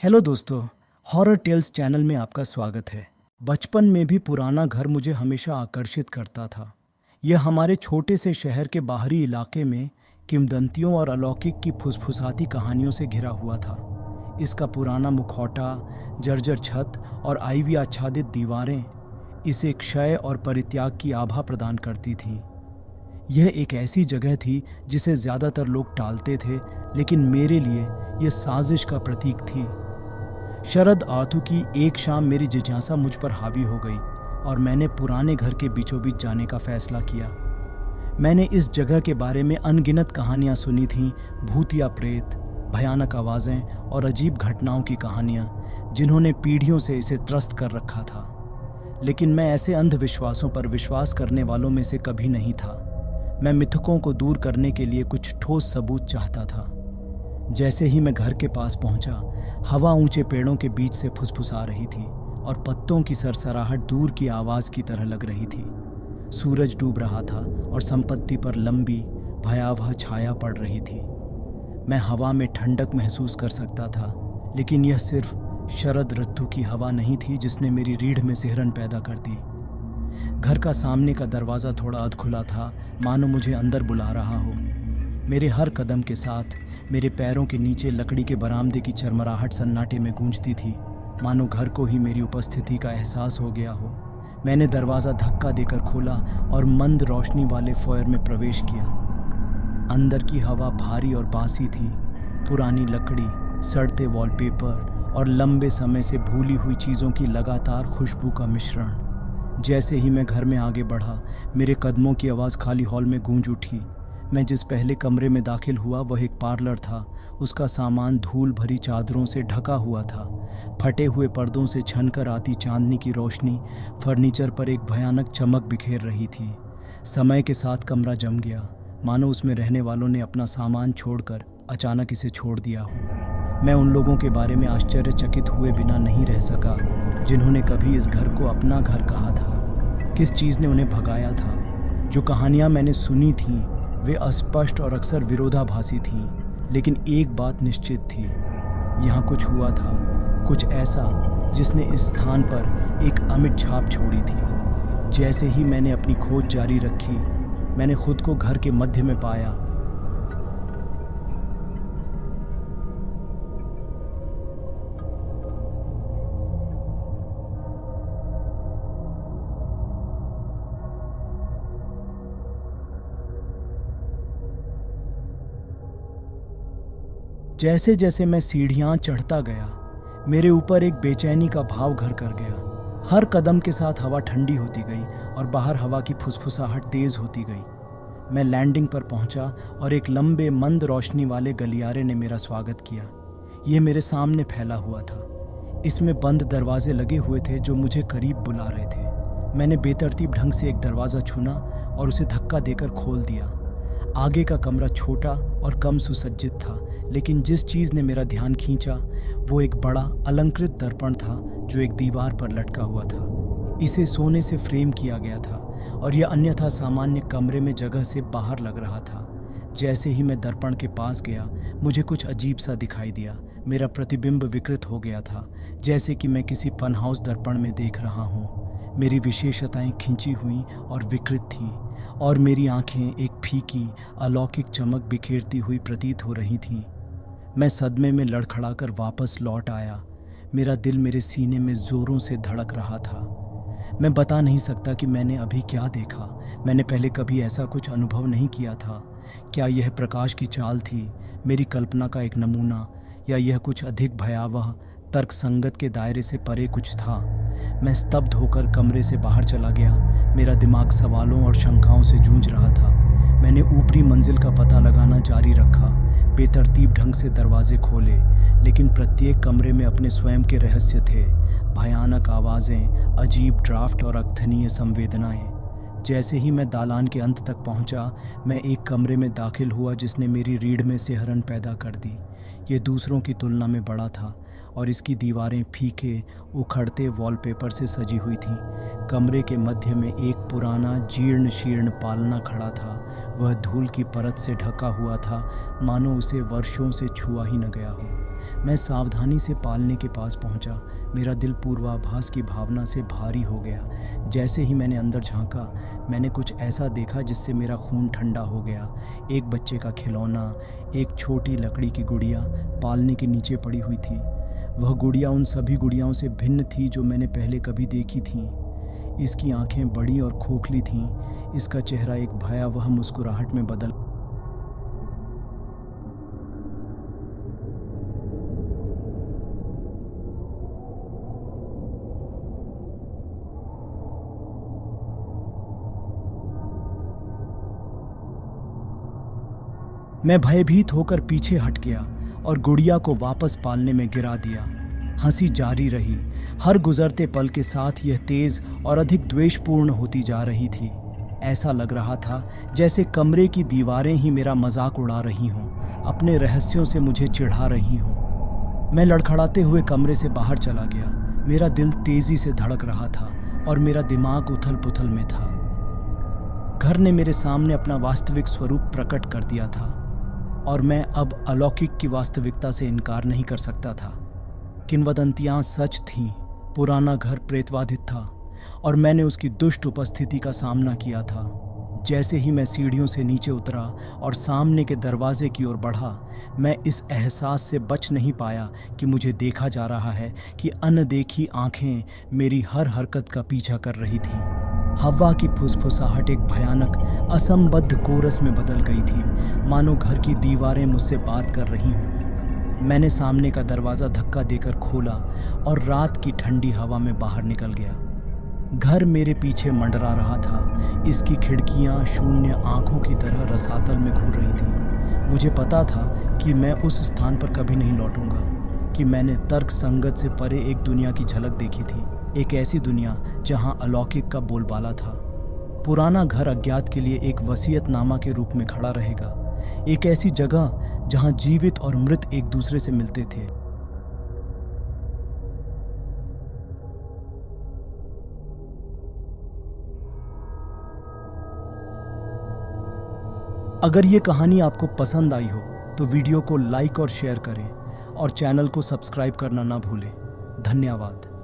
Hello दोस्तों। Horror tales channel में आपका स्वागत है। बचपन में भी पुराना घर मुझे हमेशा आकर्षित करता था। यह हमारे छोटे से शहर के बाहरी इलाके में किंवदंतियों और अलौकिक की फुसफुसाती कहानियों से घिरा हुआ था। इसका पुराना मुखौटा, जर्जर छत और आईवी आच्छादित दीवारें इसे क्षय और परित्याग की आभा प्रदान करती थीं। यह एक ऐसी जगह थी जिसे ज़्यादातर लोग टालते थे, लेकिन मेरे लिए यह साजिश का प्रतीक थी। शरद ऋतु की एक शाम मेरी जिज्ञासा मुझ पर हावी हो गई और मैंने पुराने घर के बीचों बीच जाने का फैसला किया। मैंने इस जगह के बारे में अनगिनत कहानियां सुनी थीं, भूत या प्रेत, भयानक आवाज़ें और अजीब घटनाओं की कहानियां जिन्होंने पीढ़ियों से इसे त्रस्त कर रखा था। लेकिन मैं ऐसे अंधविश्वासों पर विश्वास करने वालों में से कभी नहीं था। मैं मिथकों को दूर करने के लिए कुछ ठोस सबूत चाहता था। जैसे ही मैं घर के पास पहुंचा, हवा ऊंचे पेड़ों के बीच से फुसफुसा रही थी और पत्तों की सरसराहट दूर की आवाज़ की तरह लग रही थी। सूरज डूब रहा था और संपत्ति पर लंबी भयावह छाया पड़ रही थी। मैं हवा में ठंडक महसूस कर सकता था, लेकिन यह सिर्फ शरद ऋतु की हवा नहीं थी जिसने मेरी रीढ़ में सिहरन पैदा कर दी। घर का सामने का दरवाज़ा थोड़ा अधखुला था, मानो मुझे अंदर बुला रहा हो। मेरे हर कदम के साथ मेरे पैरों के नीचे लकड़ी के बरामदे की चरमराहट सन्नाटे में गूंजती थी, मानो घर को ही मेरी उपस्थिति का एहसास हो गया हो। मैंने दरवाज़ा धक्का देकर खोला और मंद रोशनी वाले फोयर में प्रवेश किया। अंदर की हवा भारी और बासी थी। पुरानी लकड़ी, सड़ते वॉलपेपर और लंबे समय से भूली हुई चीज़ों की लगातार खुशबू का मिश्रण। जैसे ही मैं घर में आगे बढ़ा, मेरे कदमों की आवाज़ खाली हॉल में गूंज उठी। मैं जिस पहले कमरे में दाखिल हुआ वह एक पार्लर था। उसका सामान धूल भरी चादरों से ढका हुआ था। फटे हुए पर्दों से छनकर आती चांदनी की रोशनी फर्नीचर पर एक भयानक चमक बिखेर रही थी। समय के साथ कमरा जम गया, मानो उसमें रहने वालों ने अपना सामान छोड़कर अचानक इसे छोड़ दिया हो। मैं उन लोगों के बारे में आश्चर्यचकित हुए बिना नहीं रह सका जिन्होंने कभी इस घर को अपना घर कहा था। किस चीज़ ने उन्हें भगाया था? जो कहानियाँ मैंने सुनी थीं वे अस्पष्ट और अक्सर विरोधाभासी थीं, लेकिन एक बात निश्चित थी, यहाँ कुछ हुआ था, कुछ ऐसा जिसने इस स्थान पर एक अमिट छाप छोड़ी थी। जैसे ही मैंने अपनी खोज जारी रखी, मैंने खुद को घर के मध्य में पाया। जैसे जैसे मैं सीढ़ियाँ चढ़ता गया, मेरे ऊपर एक बेचैनी का भाव घर कर गया। हर कदम के साथ हवा ठंडी होती गई और बाहर हवा की फुसफुसाहट तेज़ होती गई। मैं लैंडिंग पर पहुंचा और एक लंबे मंद रोशनी वाले गलियारे ने मेरा स्वागत किया। यह मेरे सामने फैला हुआ था। इसमें बंद दरवाजे लगे हुए थे जो मुझे करीब बुला रहे थे। मैंने बेतरतीब ढंग से एक दरवाज़ा चुना और उसे धक्का देकर खोल दिया। आगे का कमरा छोटा और कम सुसज्जित था, लेकिन जिस चीज़ ने मेरा ध्यान खींचा वो एक बड़ा अलंकृत दर्पण था जो एक दीवार पर लटका हुआ था। इसे सोने से फ्रेम किया गया था और यह अन्यथा सामान्य कमरे में जगह से बाहर लग रहा था। जैसे ही मैं दर्पण के पास गया, मुझे कुछ अजीब सा दिखाई दिया। मेरा प्रतिबिंब विकृत हो गया था, जैसे कि मैं किसी फन हाउस दर्पण में देख रहा हूँ। मेरी विशेषताएं खिंची हुई और विकृत थीं और मेरी आंखें एक फीकी अलौकिक चमक बिखेरती हुई प्रतीत हो रही थीं। मैं सदमे में लड़खड़ाकर वापस लौट आया। मेरा दिल मेरे सीने में ज़ोरों से धड़क रहा था। मैं बता नहीं सकता कि मैंने अभी क्या देखा। मैंने पहले कभी ऐसा कुछ अनुभव नहीं किया था। क्या यह प्रकाश की चाल थी, मेरी कल्पना का एक नमूना, या यह कुछ अधिक भयावह, तर्कसंगत के दायरे से परे कुछ था? मैं स्तब्ध होकर कमरे से बाहर चला गया। मेरा दिमाग सवालों और शंकाओं से जूझ रहा था। मैंने ऊपरी मंजिल का पता लगाना जारी रखा, बेतरतीब ढंग से दरवाजे खोले, लेकिन प्रत्येक कमरे में अपने स्वयं के रहस्य थे। भयानक आवाज़ें, अजीब ड्राफ्ट और अकथनीय संवेदनाएं। जैसे ही मैं दालान के अंत तक पहुंचा, मैं एक कमरे में दाखिल हुआ जिसने मेरी रीढ़ में सिहरन पैदा कर दी। ये दूसरों की तुलना में बड़ा था और इसकी दीवारें फीके, उखड़ते वॉलपेपर से सजी हुई थीं। कमरे के मध्य में एक पुराना जीर्ण शीर्ण पालना खड़ा था। वह धूल की परत से ढका हुआ था, मानो उसे वर्षों से छुआ ही न गया हो। मैं सावधानी से पालने के पास पहुंचा। मेरा दिल पूर्वाभास की भावना से भारी हो गया। जैसे ही मैंने अंदर झांका, मैंने कुछ ऐसा देखा जिससे मेरा खून ठंडा हो गया। एक बच्चे का खिलौना, एक छोटी लकड़ी की गुड़िया पालने के नीचे पड़ी हुई थी। वह गुड़िया उन सभी गुड़ियाओं से भिन्न थी जो मैंने पहले कभी देखी थीं। इसकी आंखें बड़ी और खोखली थीं। इसका चेहरा एक भयावह मुस्कुराहट में बदल मैं भयभीत होकर पीछे हट गया और गुड़िया को वापस पालने में गिरा दिया। हंसी जारी रही। हर गुजरते पल के साथ यह तेज और अधिक द्वेषपूर्ण होती जा रही थी। ऐसा लग रहा था जैसे कमरे की दीवारें ही मेरा मजाक उड़ा रही हों, अपने रहस्यों से मुझे चिढ़ा रही हों। मैं लड़खड़ाते हुए कमरे से बाहर चला गया। मेरा दिल तेजी से धड़क रहा था और मेरा दिमाग उथल पुथल में था। घर ने मेरे सामने अपना वास्तविक स्वरूप प्रकट कर दिया था और मैं अब अलौकिक की वास्तविकता से इनकार नहीं कर सकता था। किंवदंतियां सच थीं। पुराना घर प्रेतवाधित था और मैंने उसकी दुष्ट उपस्थिति का सामना किया था। जैसे ही मैं सीढ़ियों से नीचे उतरा और सामने के दरवाजे की ओर बढ़ा, मैं इस एहसास से बच नहीं पाया कि मुझे देखा जा रहा है, कि अनदेखी आंखें मेरी हर हरकत का पीछा कर रही थीं। हवा की फुसफुसाहट एक भयानक असंबद्ध कोरस में बदल गई थी, मानो घर की दीवारें मुझसे बात कर रही हों। मैंने सामने का दरवाज़ा धक्का देकर खोला और रात की ठंडी हवा में बाहर निकल गया। घर मेरे पीछे मंडरा रहा था। इसकी खिड़कियां शून्य आंखों की तरह रसातल में घूर रही थीं। मुझे पता था कि मैं उस स्थान पर कभी नहीं लौटूंगा, कि मैंने तर्क संगत से परे एक दुनिया की झलक देखी थी, एक ऐसी दुनिया जहां अलौकिक का बोलबाला था। पुराना घर अज्ञात के लिए एक वसीयतनामा के रूप में खड़ा रहेगा, एक ऐसी जगह जहां जीवित और मृत एक दूसरे से मिलते थे। अगर ये कहानी आपको पसंद आई हो तो वीडियो को लाइक और शेयर करें और चैनल को सब्सक्राइब करना ना भूलें। धन्यवाद।